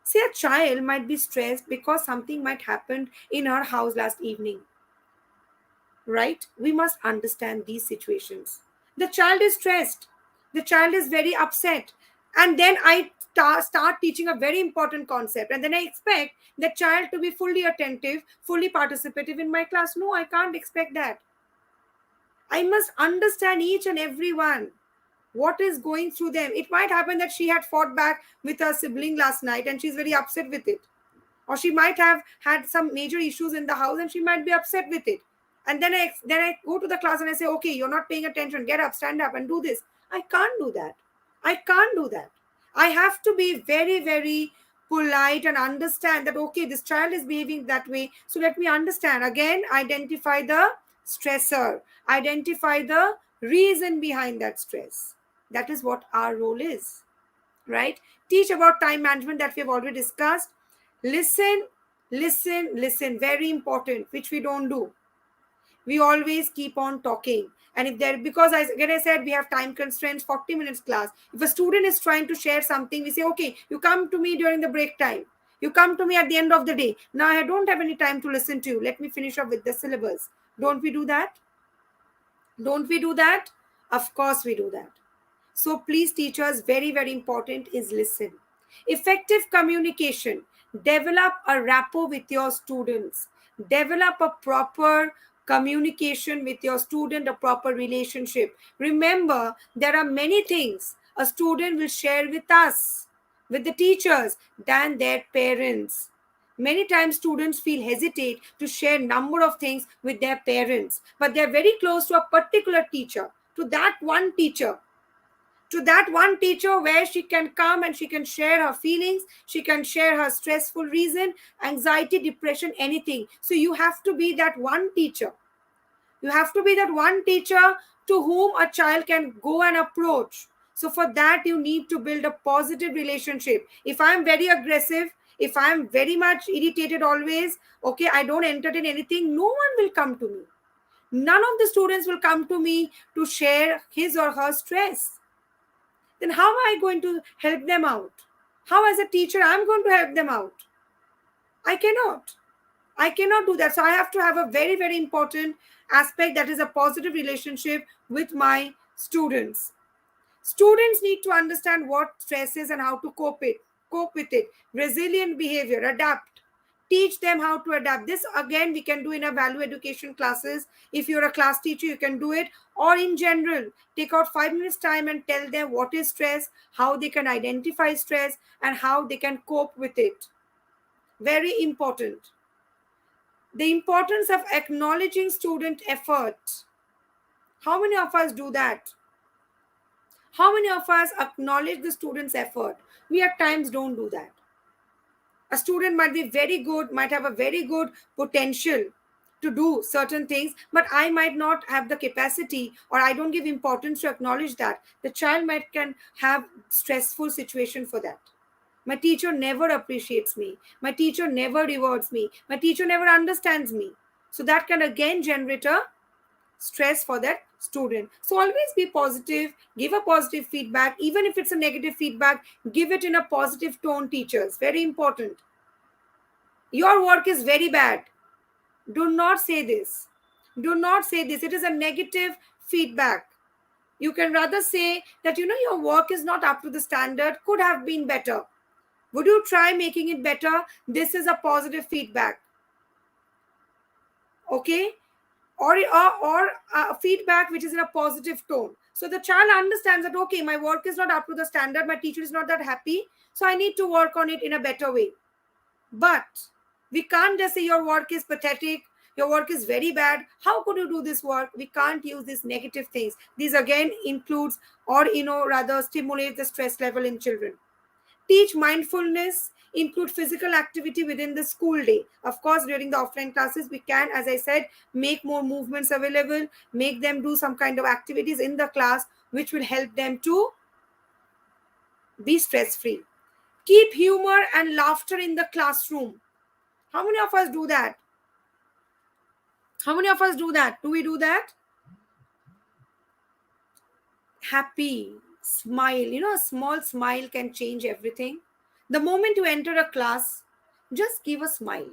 Say a child might be stressed because something might happen in her house last evening, right? We must understand these situations. The child is stressed, the child is very upset, and then I start teaching a very important concept, and then I expect the child to be fully attentive, fully participative in my class. No, I can't expect that. I must understand each and every one, what is going through them. It might happen that she had fought back with her sibling last night and she's very upset with it, or she might have had some major issues in the house and she might be upset with it. And then I go to the class and I say, okay, you're not paying attention, get up, stand up and do this. I can't do that. I can't do that. I have to be very, very polite and understand that okay, this child is behaving that way, so let me understand. Again, identify the stressor, identify the reason behind that stress. That is what our role is, right? Teach about time management, that we have already discussed. Listen, listen, listen, very important, which we don't do. We always keep on talking. And if there, because I said we have time constraints, 40 minutes class. If a student is trying to share something, we say, okay, you come to me during the break time. You come to me at the end of the day. Now I don't have any time to listen to you. Let me finish up with the syllabus. Don't we do that? Don't we do that? Of course we do that. So please, teachers, very, very important is listen. Effective communication. Develop a rapport with your students. Develop a proper communication with your student, a proper relationship. Remember, there are many things a student will share with us, with the teachers, than their parents. Many times students feel hesitate to share number of things with their parents, but they're very close to a particular teacher, to that one teacher where she can come and she can share her feelings, she can share her stressful reason, anxiety, depression, anything. So you have to be that one teacher. You have to be that one teacher to whom a child can go and approach. So for that, you need to build a positive relationship. If I'm very aggressive, if I'm very much irritated always, okay, I don't entertain anything, no one will come to me. None of the students will come to me to share his or her stress. Then how am I going to help them out? How, as a teacher, I'm going to help them out? I cannot. I cannot do that. So I have to have a very, very important aspect, that is a positive relationship with my students. Students need to understand what stress is and how to cope with it. Resilient behavior, adapt. Teach them how to adapt. This again we can do in a value education classes. If you're a class teacher, you can do it. Or in general, take out 5 minutes time and tell them what is stress, how they can identify stress, and how they can cope with it. Very important. The importance of acknowledging student effort. How many of us do that? How many of us acknowledge the student's effort? We at times don't do that. A student might be very good, might have a very good potential to do certain things, but I might not have the capacity, or I don't give importance to acknowledge that. The child might can have stressful situation for that. My teacher never appreciates me. My teacher never rewards me. My teacher never understands me. So that can again generate a stress for that student. So always be positive, give a positive feedback. Even if it's a negative feedback, give it in a positive tone, teachers. Very important. Your work is very bad. Do not say this. Do not say this. It is a negative feedback. You can rather say that, your work is not up to the standard, could have been better. Would you try making it better? This is a positive feedback. Okay? Or feedback which is in a positive tone. So the child understands that, okay, my work is not up to the standard, my teacher is not that happy, so I need to work on it in a better way. But we can't just say your work is pathetic, your work is very bad, how could you do this work? We can't use these negative things. These again includes, or rather stimulate the stress level in children. Teach mindfulness, include physical activity within the school day. Of course, during the offline classes, we can, as I said, make more movements available, make them do some kind of activities in the class, which will help them to be stress free. Keep humor and laughter in the classroom. How many of us do that? How many of us do that? Do we do that? Happy, smile. A small smile can change everything. The moment you enter a class, just give a smile.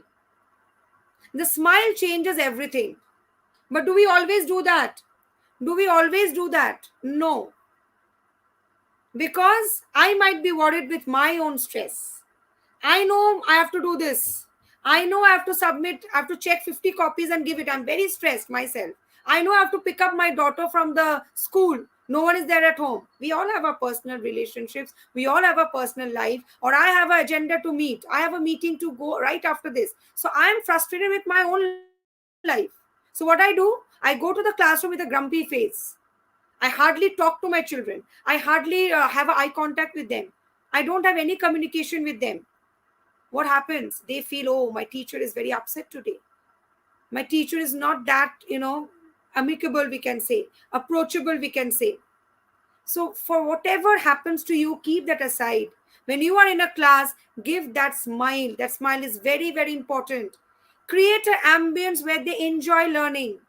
The smile changes everything. But do we always do that? Do we always do that? No. Because I might be worried with my own stress. I know I have to do this. I know I have to submit, I have to check 50 copies and give it. I'm very stressed myself. I know I have to pick up my daughter from the school. No one is there at home. We all have our personal relationships. We all have a personal life. Or I have an agenda to meet. I have a meeting to go right after this. So I am frustrated with my own life. So what I do? I go to the classroom with a grumpy face. I hardly talk to my children. I hardly have eye contact with them. I don't have any communication with them. What happens? They feel, oh, my teacher is very upset today. My teacher is not that, amicable, we can say, approachable, we can say. So, for whatever happens to you, keep that aside. When you are in a class, give that smile. That smile is very, very important. Create an ambience where they enjoy learning.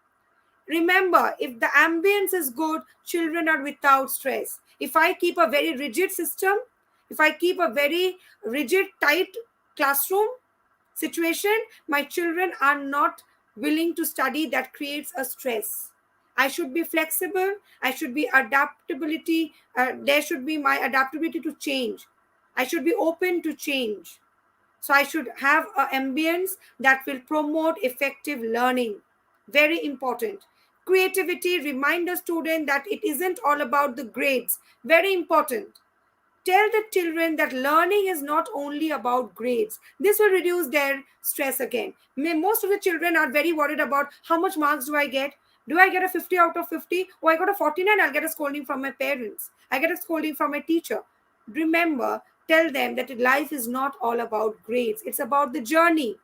Remember, if the ambience is good, children are without stress. If I keep a very rigid system, if I keep a very rigid, tight classroom situation, my children are not willing to study. That creates a stress. I should be flexible. I should be adaptability. There should be my adaptability to change. I should be open to change. So I should have an ambience that will promote effective learning. Very important. Creativity, remind the student that it isn't all about the grades. Very important. Tell the children that learning is not only about grades. This will reduce their stress again. Most of the children are very worried about how much marks do I get? Do I get a 50 out of 50? Oh, I got a 49, I'll get a scolding from my parents. I get a scolding from my teacher. Remember, tell them that life is not all about grades. It's about the journey.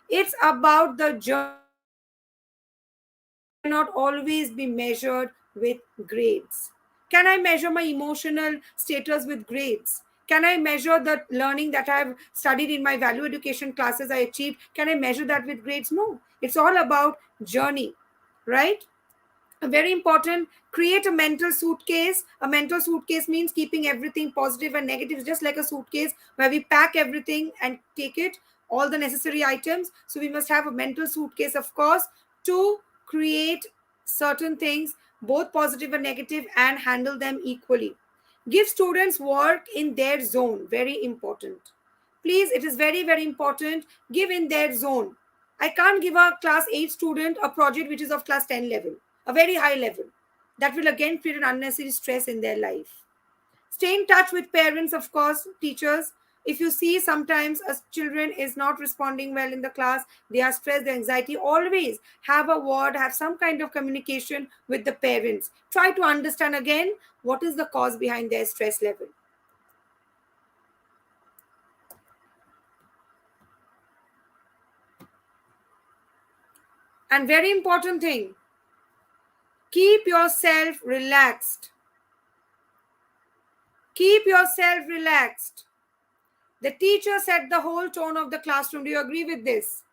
It's about the journey. Life cannot always be measured with grades. Can I measure my emotional status with grades? Can I measure the learning that I've studied in my value education classes I achieved? Can I measure that with grades? No. It's all about journey, right? Very important, create a mental suitcase. A mental suitcase means keeping everything positive and negative, just like a suitcase where we pack everything and take it, all the necessary items. So we must have a mental suitcase, of course, to create certain things, both positive and negative, and handle them equally. Give students work in their zone. Very important. Please, it is very, very important. Give in their zone. I can't give a class 8 student a project which is of class 10 level, a very high level. That will again create an unnecessary stress in their life. Stay in touch with parents, of course, teachers. If you see sometimes a children is not responding well in the class, they are stressed, the anxiety, always have a word, have some kind of communication with the parents. Try to understand again what is the cause behind their stress level. And very important thing, keep yourself relaxed. Keep yourself relaxed. The teacher set the whole tone of the classroom. Do you agree with this?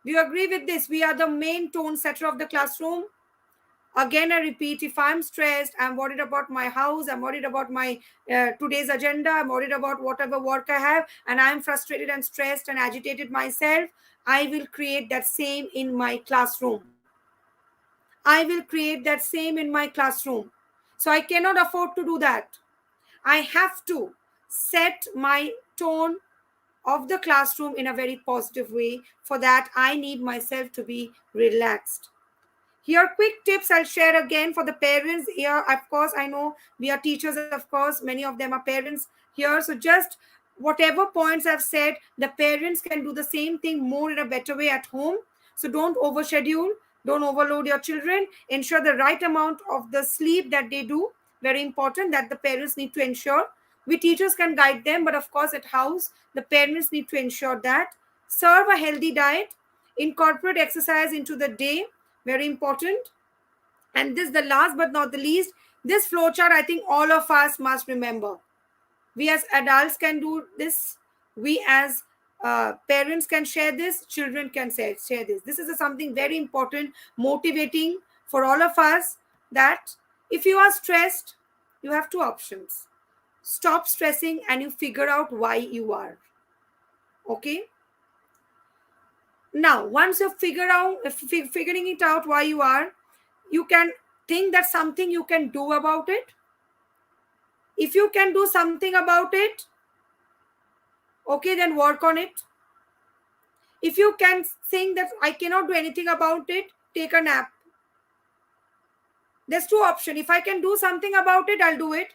Do you agree with this? We are the main tone setter of the classroom. Again, I repeat, if I'm stressed, I'm worried about my house, I'm worried about my today's agenda, I'm worried about whatever work I have, and I'm frustrated and stressed and agitated myself, I will create that same in my classroom. I will create that same in my classroom. So I cannot afford to do that. I have to set my tone of the classroom in a very positive way. For that, I need myself to be relaxed. Here, quick tips I'll share again for the parents. Here, of course, I know we are teachers, of course, many of them are parents here. So, just whatever points I've said, the parents can do the same thing more in a better way at home. So, don't overschedule, don't overload your children. Ensure the right amount of the sleep that they do. Very important that the parents need to ensure. We teachers can guide them, but of course, at house, the parents need to ensure that. Serve a healthy diet, incorporate exercise into the day, very important. And this, the last but not the least, this flowchart, I think all of us must remember. We as adults can do this. We as parents can share this. Children can share this. This is something very important, motivating for all of us, that if you are stressed, you have two options. Stop stressing and you figure out why you are. Okay? Now, once you figure out, figuring it out why you are, you can think that something you can do about it. If you can do something about it, okay, then work on it. If you can think that I cannot do anything about it, take a nap. There's two options. If I can do something about it, I'll do it.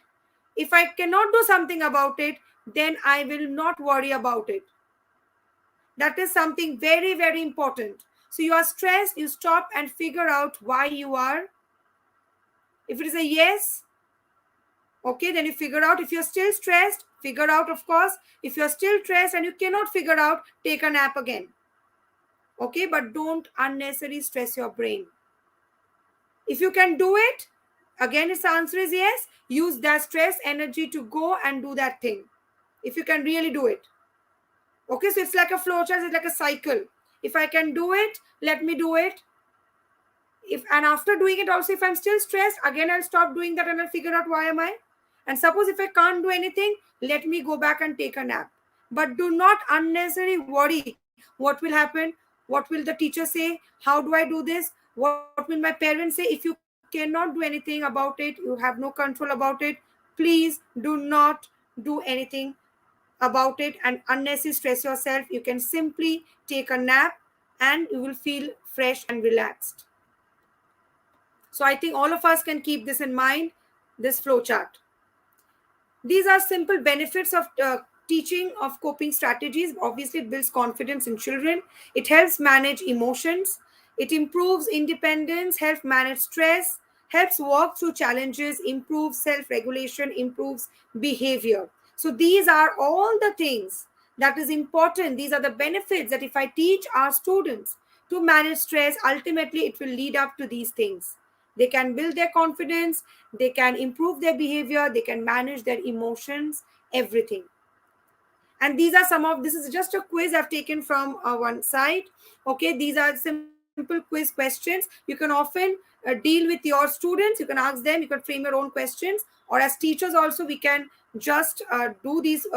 If I cannot do something about it, then I will not worry about it. That is something very, very important. So you are stressed, you stop and figure out why you are. If it is a yes, okay, then you figure out. If you're still stressed, figure out, of course. If you're still stressed and you cannot figure out, take a nap again. Okay, but don't unnecessarily stress your brain. If you can do it, again, its answer is yes. Use that stress energy to go and do that thing. If you can really do it. Okay, so it's like a flowchart, it's like a cycle. If I can do it, let me do it. If and after doing it also, if I'm still stressed, again I'll stop doing that and I'll figure out why am I. And suppose if I can't do anything, let me go back and take a nap. But do not unnecessarily worry what will happen, what will the teacher say, how do I do this, what will my parents say. If you cannot do anything about it, you have no control about it, please do not do anything about it and unnecessarily stress yourself. You can simply take a nap and you will feel fresh and relaxed. So I think all of us can keep this in mind, this flowchart. These are simple benefits of teaching of coping strategies. Obviously, it builds confidence in children. It helps manage emotions. It improves independence, helps manage stress, helps work through challenges, improves self-regulation, improves behavior. So these are all the things that is important. These are the benefits that if I teach our students to manage stress, ultimately it will lead up to these things. They can build their confidence, they can improve their behavior, they can manage their emotions, everything. And these are some of, this is just a quiz I've taken from one site. Okay, these are simple quiz questions. You can often deal with your students, you can ask them, you can frame your own questions, or as teachers also we can just do these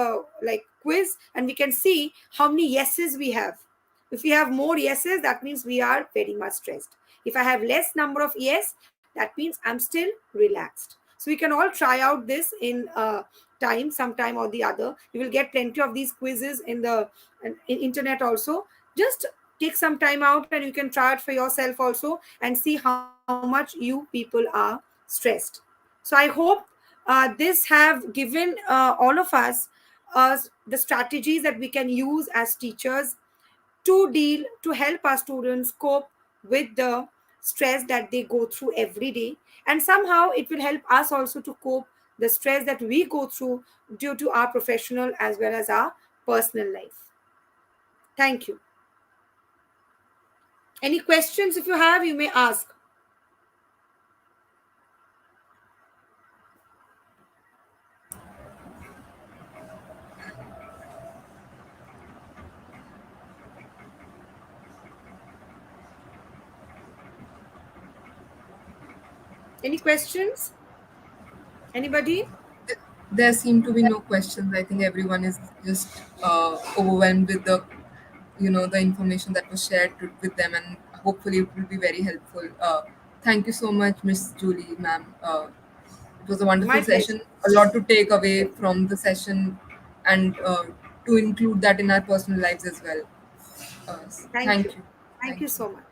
like quiz, and we can see how many yeses we have. If we have more yeses, that means we are very much stressed. If I have less number of yes, that means I'm still relaxed. So we can all try out this in time, sometime or the other. You will get plenty of these quizzes in the internet also. Just take some time out and you can try it for yourself also and see how much you people are stressed. So I hope this have given all of us the strategies that we can use as teachers to help our students cope with the stress that they go through every day, and somehow it will help us also to cope the stress that we go through due to our professional as well as our personal life. Thank you. Any questions if you have, you may ask. Any questions? Anybody? There seem to be no questions. I think everyone is just overwhelmed with the information that was shared with them, and hopefully it will be very helpful. Thank you so much, Miss Julie, ma'am. It was a My wonderful pleasure. session. A lot to take away from the session, and to include that in our personal lives as well. Thank you. Thank you. Thank Thank you so you. much.